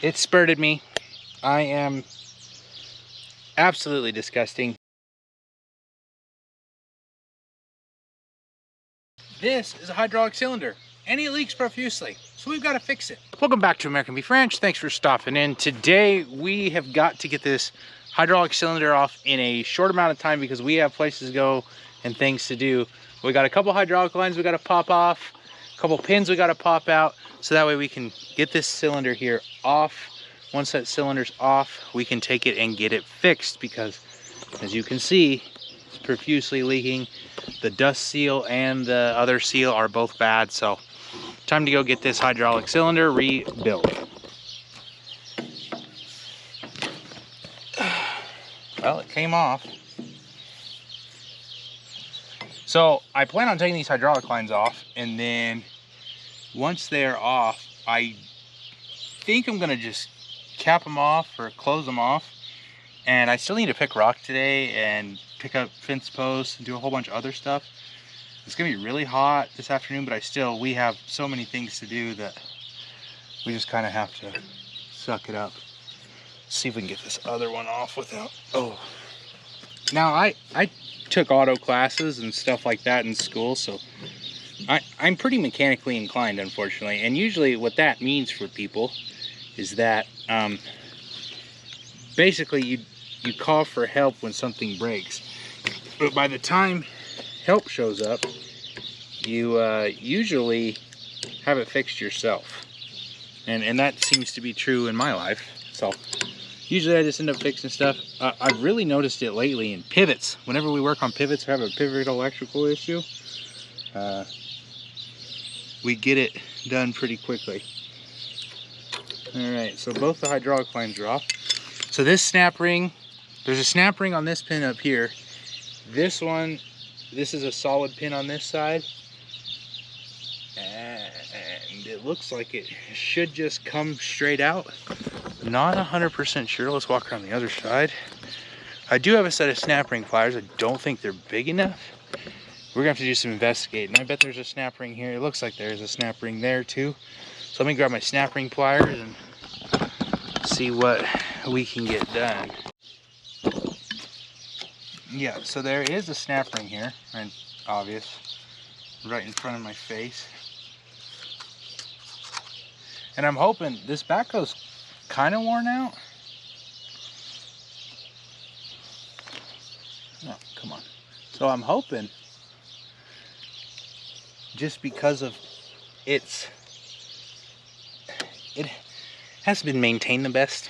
It spurted me. I am absolutely disgusting. This is a hydraulic cylinder and it leaks profusely, so we've got to fix it. Welcome back to American Beef Ranch. Thanks for stopping in. Today we have got to get this hydraulic cylinder off in a short amount of time because we have places to go and things to do. We got a couple hydraulic lines we got to pop off, a couple pins we got to pop out, so that way we can get this cylinder here off. Once that cylinder's off, we can take it and get it fixed because, as you can see, it's profusely leaking. The dust seal and the other seal are both bad, so time to go get this hydraulic cylinder rebuilt. Well, it came off. So I plan on taking these hydraulic lines off, and then once they're off, I think I'm gonna just cap them off or close them off. And I still need to pick rock today and pick up fence posts and do a whole bunch of other stuff. It's gonna be really hot this afternoon, but we have so many things to do that we just kind of have to suck it up. See if we can get this other one off without, oh. Now I took auto classes and stuff like that in school, so I'm pretty mechanically inclined, unfortunately. And usually what that means for people is that basically you call for help when something breaks. But by the time help shows up, you usually have it fixed yourself. And that seems to be true in my life. So usually I just end up fixing stuff. I've really noticed it lately in pivots. Whenever we work on pivots or have a pivot electrical issue, we get it done pretty quickly. All right, so both the hydraulic lines are off. So this snap ring, there's a snap ring on this pin up here. This one, this is a solid pin on this side. And it looks like it should just come straight out. Not 100% sure. Let's walk around the other side. I do have a set of snap ring pliers. I don't think they're big enough. We're gonna have to do some investigating. I bet there's a snap ring here. It looks like there's a snap ring there too. So let me grab my snap ring pliers and see what we can get done. Yeah, so there is a snap ring here, and obvious, right in front of my face. And I'm hoping this backhoe's kind of worn out. No, come on. So I'm hoping, just because of it hasn't been maintained the best.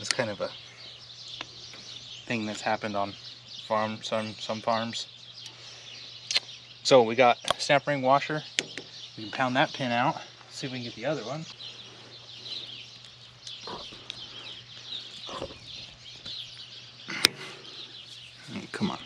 It's kind of a thing that's happened on some farms. So we got snap ring washer. We can pound that pin out. See if we can get the other one. Come on.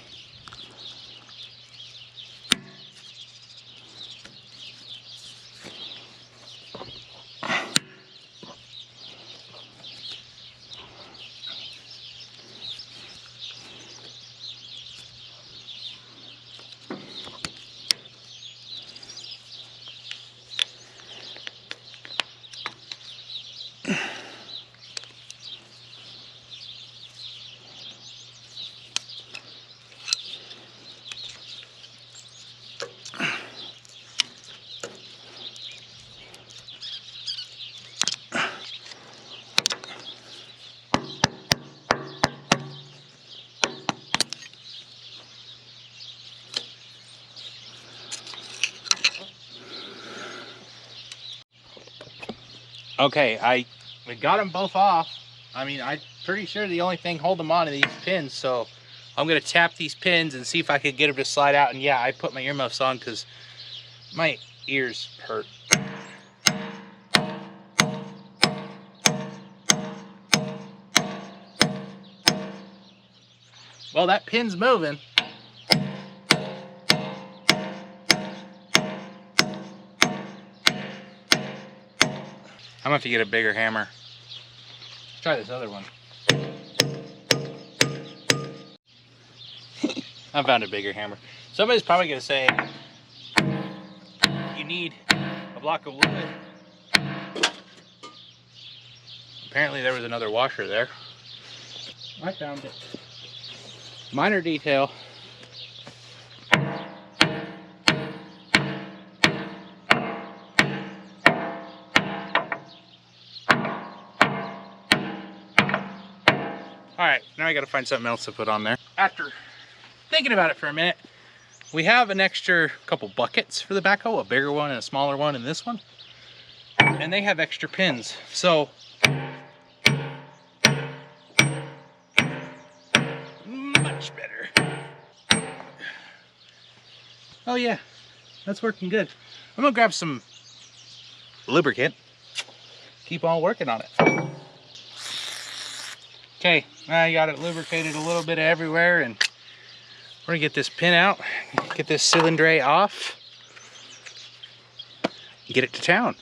Okay, we got them both off. I mean, I'm pretty sure the only thing holding them on are these pins, so I'm gonna tap these pins and see if I can get them to slide out. And yeah, I put my earmuffs on because my ears hurt. Well, that pin's moving. I'm gonna have to get a bigger hammer. Let's try this other one. I found a bigger hammer. Somebody's probably gonna say, you need a block of wood apparently there was another washer there. I found it. Minor detail. Alright, now I gotta find something else to put on there. After thinking about it for a minute, we have an extra couple buckets for the backhoe, a bigger one and a smaller one and this one. And they have extra pins. So much better. Oh yeah, that's working good. I'm gonna grab some lubricant. Keep on working on it. Okay, I got it lubricated a little bit everywhere, and we're gonna get this pin out, get this cylindre off, and get it to town.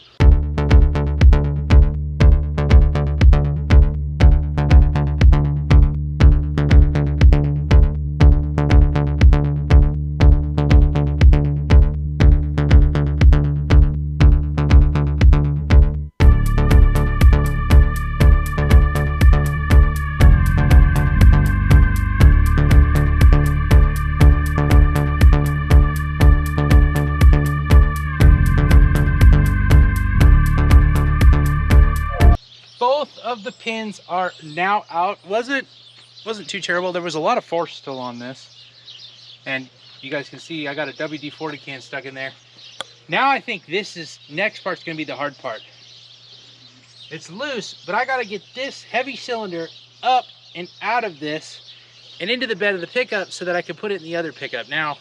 Both of the pins are now out. Wasn't too terrible. There was a lot of force still on this, and you guys can see I got a WD-40 can stuck in there. Now I think next part's gonna be the hard part. It's loose, but I gotta get this heavy cylinder up and out of this and into the bed of the pickup so that I can put it in the other pickup. Now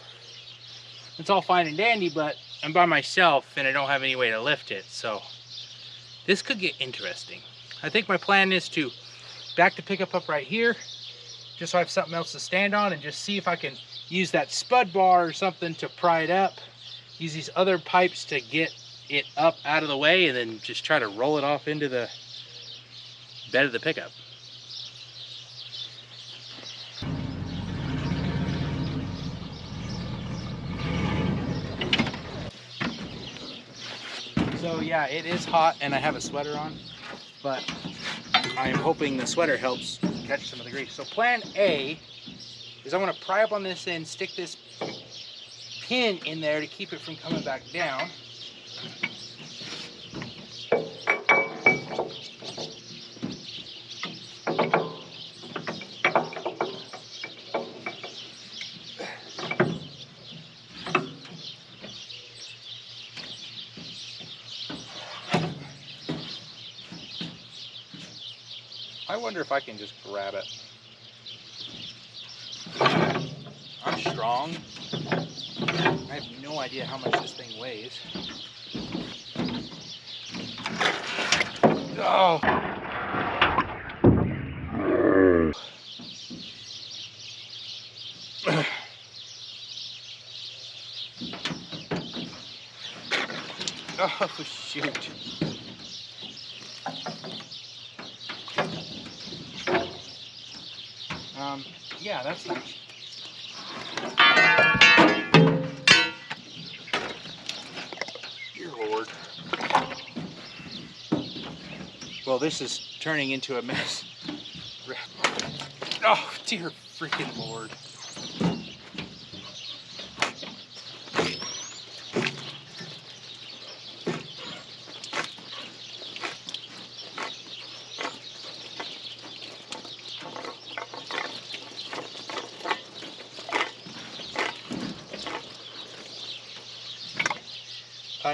it's all fine and dandy, but I'm by myself and I don't have any way to lift it, so this could get interesting. I think my plan is to back the pickup up right here, just so I have something else to stand on, and just see if I can use that spud bar or something to pry it up, use these other pipes to get it up out of the way, and then just try to roll it off into the bed of the pickup. So yeah, it is hot and I have a sweater on, but I am hoping the sweater helps catch some of the grease. So plan A is I want to pry up on this end, stick this pin in there to keep it from coming back down. I wonder if I can just grab it. I'm strong. I have no idea how much this thing weighs. Oh! Oh, shoot. Yeah, that's nice. Dear Lord. Well, this is turning into a mess. Oh, dear freaking Lord.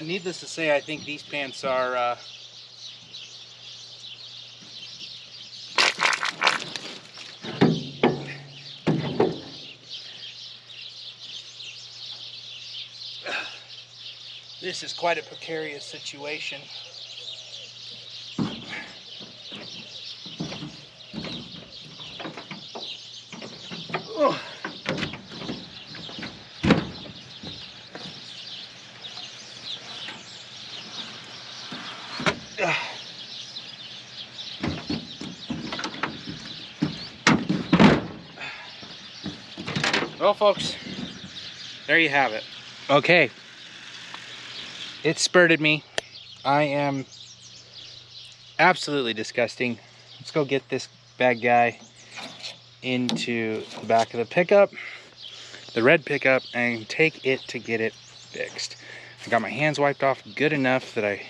Needless to say, I think these pants are this is quite a precarious situation. Oh. Well, folks, there you have it. Okay, it spurted me. I am absolutely disgusting. let's go get this bad guy into the back of the pickup, the red pickup, and take it to get it fixed. I got my hands wiped off good enough that I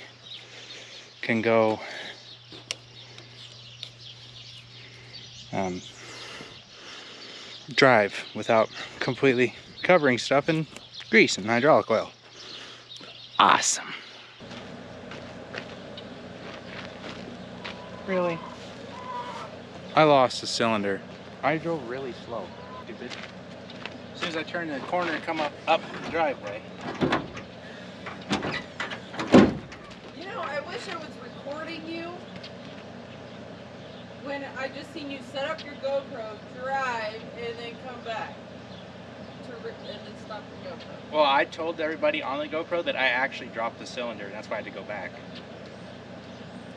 can go drive without completely covering stuff in grease and hydraulic oil. Awesome. Really? I lost the cylinder. I drove really slow, stupid. As soon as I turned the corner and come up the driveway. You know, I wish I was recording you when I just seen you set up your GoPro, drive, and then come back and then stop your GoPro. Well, I told everybody on the GoPro that I actually dropped the cylinder, and that's why I had to go back.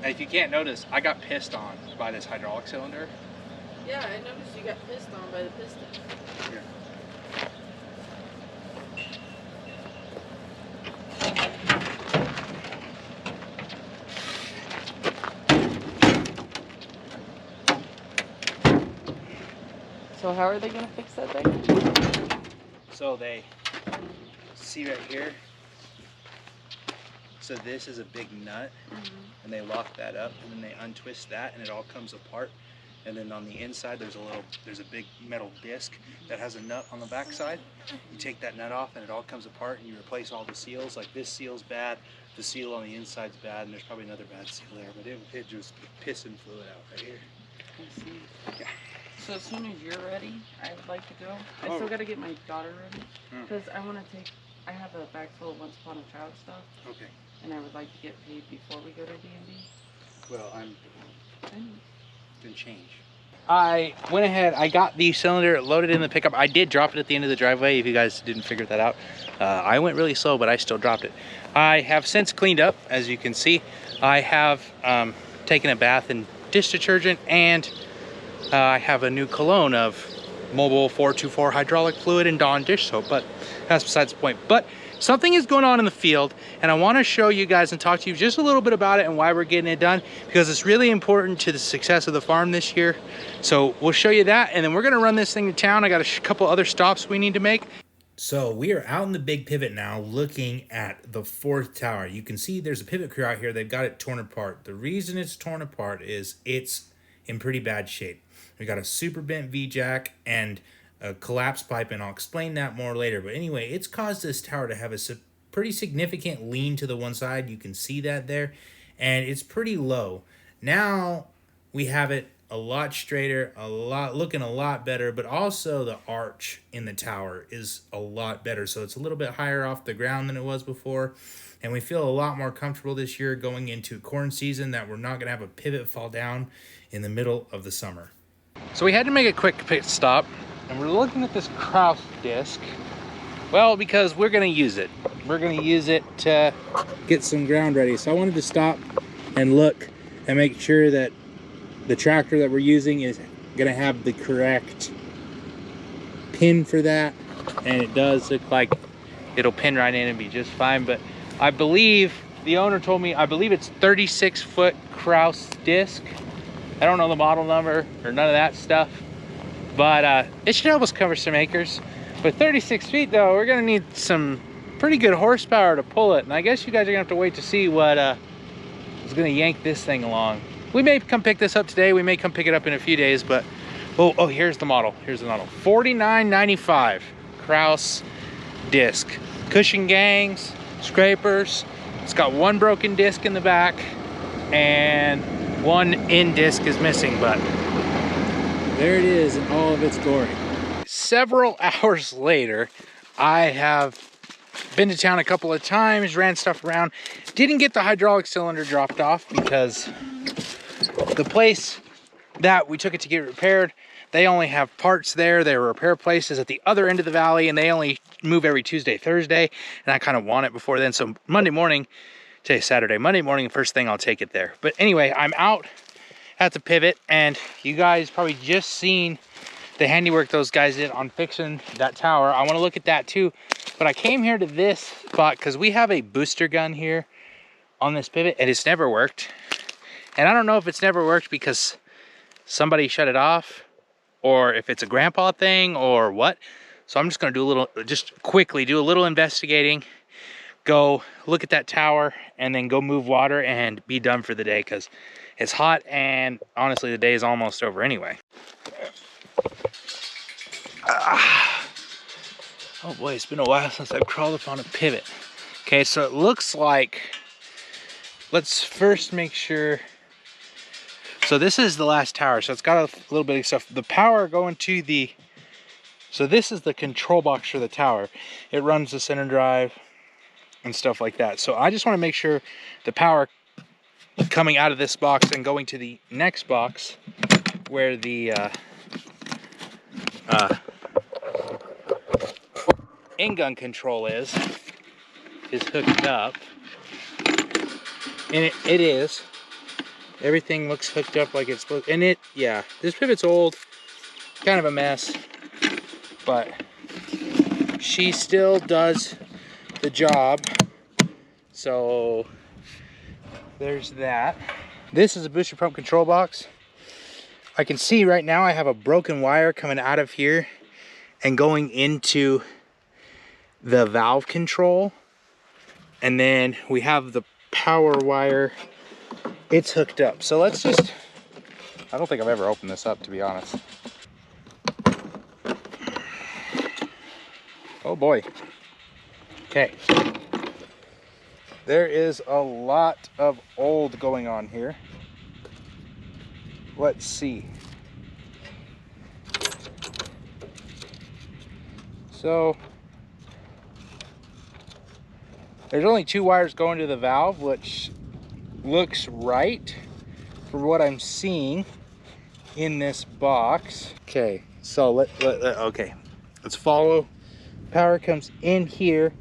And if you can't notice, I got pissed on by this hydraulic cylinder. Yeah, I noticed you got pissed on by the piston. Here. So how are they going to fix that thing? So they, see right here? So this is a big nut, and they lock that up, and then they untwist that, and it all comes apart. And then on the inside, there's a big metal disc that has a nut on the back side. You take that nut off, and it all comes apart, and you replace all the seals. Like this seal's bad, the seal on the inside's bad, and there's probably another bad seal there, but it just pissing fluid out right here. I see. Yeah. So as soon as you're ready, I would like to go. I still got to get my daughter ready because I want to take. I have a bag full of Once Upon a Child stuff. Okay. And I would like to get paid before we go to D&D. Well, then change. I went ahead, I got the cylinder loaded in the pickup. I did drop it at the end of the driveway, if you guys didn't figure that out. I went really slow, but I still dropped it. I have since cleaned up, as you can see. I have taken a bath in dish detergent, and I have a new cologne of Mobile 424 hydraulic fluid and Dawn dish soap, but that's besides the point. But something is going on in the field, and I want to show you guys and talk to you just a little bit about it and why we're getting it done, because it's really important to the success of the farm this year. So we'll show you that, and then we're going to run this thing to town. I got a couple other stops we need to make. So we are out in the big pivot now looking at the fourth tower. You can see there's a pivot crew out here. They've got it torn apart. The reason it's torn apart is it's in pretty bad shape. We got a super bent V-jack and a collapsed pipe, and I'll explain that more later. But anyway, it's caused this tower to have a pretty significant lean to the one side. You can see that there, and it's pretty low. Now we have it a lot straighter, looking a lot better, but also the arch in the tower is a lot better. So it's a little bit higher off the ground than it was before, and we feel a lot more comfortable this year going into corn season that we're not going to have a pivot fall down in the middle of the summer. So we had to make a quick pit stop, and we're looking at this Kraus disc. Well, because we're going to use it. We're going to use it to get some ground ready. So I wanted to stop and look and make sure that the tractor that we're using is going to have the correct pin for that. And it does look like it'll pin right in and be just fine. But I believe the owner told me, I believe it's 36-foot Kraus disc. I don't know the model number or none of that stuff, but it should help us cover some acres. With 36 feet though, we're gonna need some pretty good horsepower to pull it. And I guess you guys are gonna have to wait to see what is gonna yank this thing along. We may come pick this up today. We may come pick it up in a few days, but, oh, here's the model. Here's the model, $49.95 Kraus disc. Cushion gangs, scrapers. It's got one broken disc in the back, and one end disc is missing, but there it is in all of its glory. Several hours later, I have been to town a couple of times, ran stuff around, didn't get the hydraulic cylinder dropped off because the place that we took it to get repaired, they only have parts there. There are repair places at the other end of the valley, and they only move every Tuesday, Thursday, and I kind of want it before then. So Monday morning, today's Saturday, Monday morning, first thing I'll take it there. But anyway, I'm out at the pivot, and you guys probably just seen the handiwork those guys did on fixing that tower. I want to look at that too, but I came here to this spot because we have a booster gun here on this pivot, and it's never worked. And I don't know if it's never worked because somebody shut it off, or if it's a grandpa thing or what. So I'm just gonna do just quickly do a little investigating, go look at that tower, and then go move water and be done for the day, because it's hot and honestly the day is almost over anyway. Oh boy, it's been a while since I've crawled up on a pivot. Okay, so it looks like, let's first make sure. So this is the last tower, so it's got a little bit of stuff. The power going to the, so this is the control box for the tower. It runs the center drive and stuff like that. So I just want to make sure the power coming out of this box and going to the next box where the in-gun control is hooked up. And it is. Everything looks hooked up like it's supposed. And yeah, this pivot's old, kind of a mess, but she still does the job. So there's that. This is a booster pump control box. I can see right now I have a broken wire coming out of here and going into the valve control. And then we have the power wire. It's hooked up. So let's just, I don't think I've ever opened this up, to be honest. Oh boy. Okay. There is a lot of old going on here. Let's see. So there's only 2 wires going to the valve, which looks right for what I'm seeing in this box. Okay, so let's follow. Power comes in here,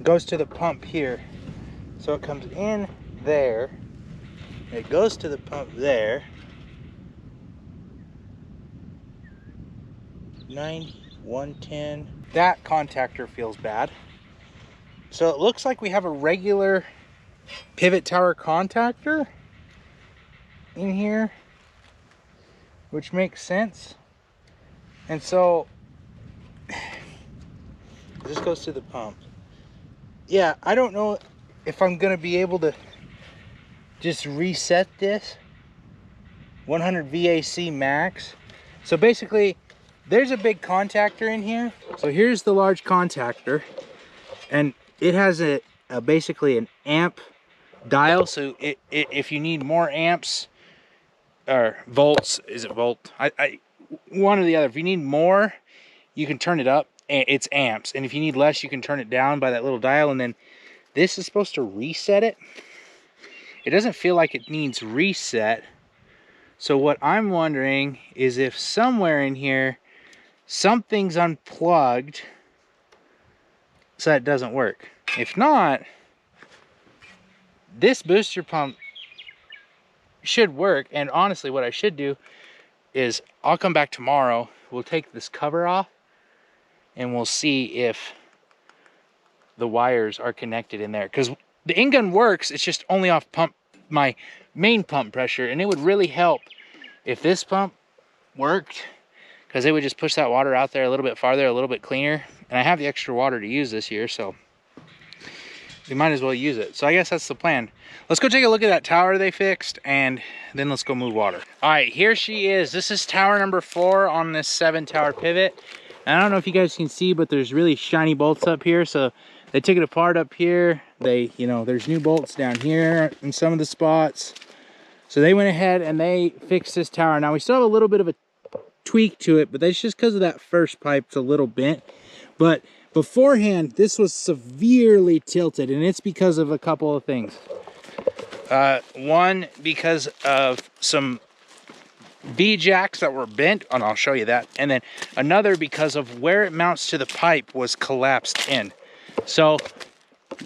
goes to the pump here. So it comes in there, it goes to the pump there. 110. That contactor feels bad. So it looks like we have a regular pivot tower contactor in here, which makes sense. And so this goes to the pump. Yeah, I don't know if I'm gonna be able to just reset this 100 VAC max. So basically there's a big contactor in here. So here's the large contactor, and it has basically an amp dial. So if you need more amps or volts, is it volt? One or the other. If you need more, you can turn it up. It's amps, and if you need less, you can turn it down by that little dial. And then this is supposed to reset it. It doesn't feel like it needs reset. So what I'm wondering is if somewhere in here something's unplugged so that it doesn't work. If not, this booster pump should work. And honestly, what I should do is I'll come back tomorrow. We'll take this cover off and we'll see if the wires are connected in there. Because the in-gun works, it's just only off my main pump pressure. And it would really help if this pump worked, because it would just push that water out there a little bit farther, a little bit cleaner. And I have the extra water to use this year, so we might as well use it. So I guess that's the plan. Let's go take a look at that tower they fixed, and then let's go move water. All right, here she is. This is tower number 4 on this 7-tower pivot. And I don't know if you guys can see, but there's really shiny bolts up here. So they took it apart up here. There's new bolts down here in some of the spots. So they went ahead and they fixed this tower. Now we still have a little bit of a tweak to it, but that's just because of that first pipe. It's a little bent. But beforehand, this was severely tilted, and it's because of a couple of things. One, because of some V-jacks that were bent, and I'll show you that. And then another because of where it mounts to the pipe was collapsed in. So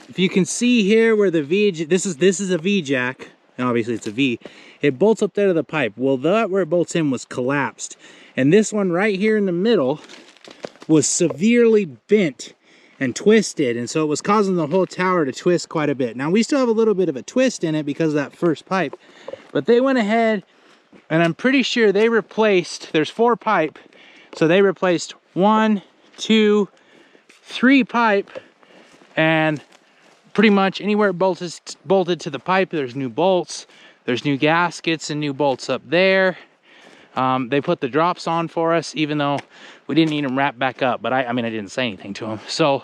if you can see here where the this is a V-jack, and obviously it's a V. It bolts up there to the pipe. Well, that where it bolts in was collapsed. And this one right here in the middle was severely bent and twisted, and so it was causing the whole tower to twist quite a bit. Now we still have a little bit of a twist in it because of that first pipe, but they went ahead And I'm pretty sure they replaced, there's 4 pipe, so they replaced 1, 2, 3 pipe, and pretty much anywhere it bolted to the pipe, there's new bolts, there's new gaskets and new bolts up there. They put the drops on for us, even though we didn't need them wrapped back up, but I mean, I didn't say anything to them. So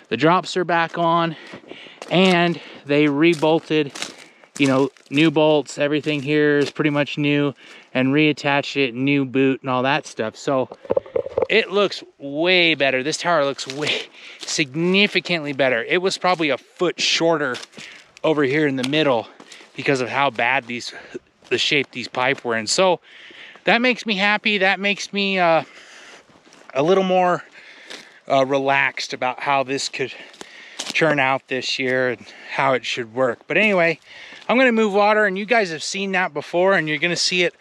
the drops are back on, and they re-bolted, you know, new bolts. Everything here is pretty much new, and reattached it, new boot and all that stuff. So it looks way better. This tower looks way significantly better. It was probably a foot shorter over here in the middle because of how bad the shape these pipe were in. So that makes me happy. That makes me a little more relaxed about how this could turn out this year and how it should work. But anyway, I'm gonna move water, and you guys have seen that before, and you're gonna see it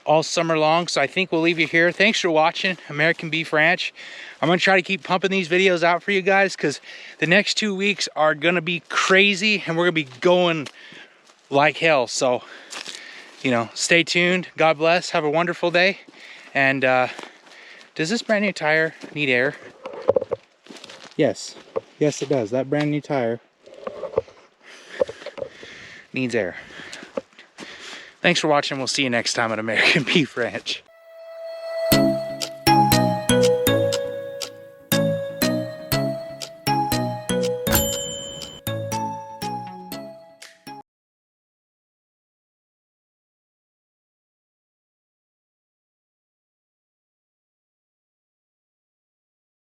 all summer long. So I think we'll leave you here. Thanks for watching American Beef Ranch. I'm gonna try to keep pumping these videos out for you guys, because the next 2 weeks are gonna be crazy, and we're gonna be going like hell. So, you know, stay tuned. God bless. Have a wonderful day. And does this brand new tire need air? Yes. Yes, it does. That brand new tire needs air. Thanks for watching. We'll see you next time at American Beef Ranch.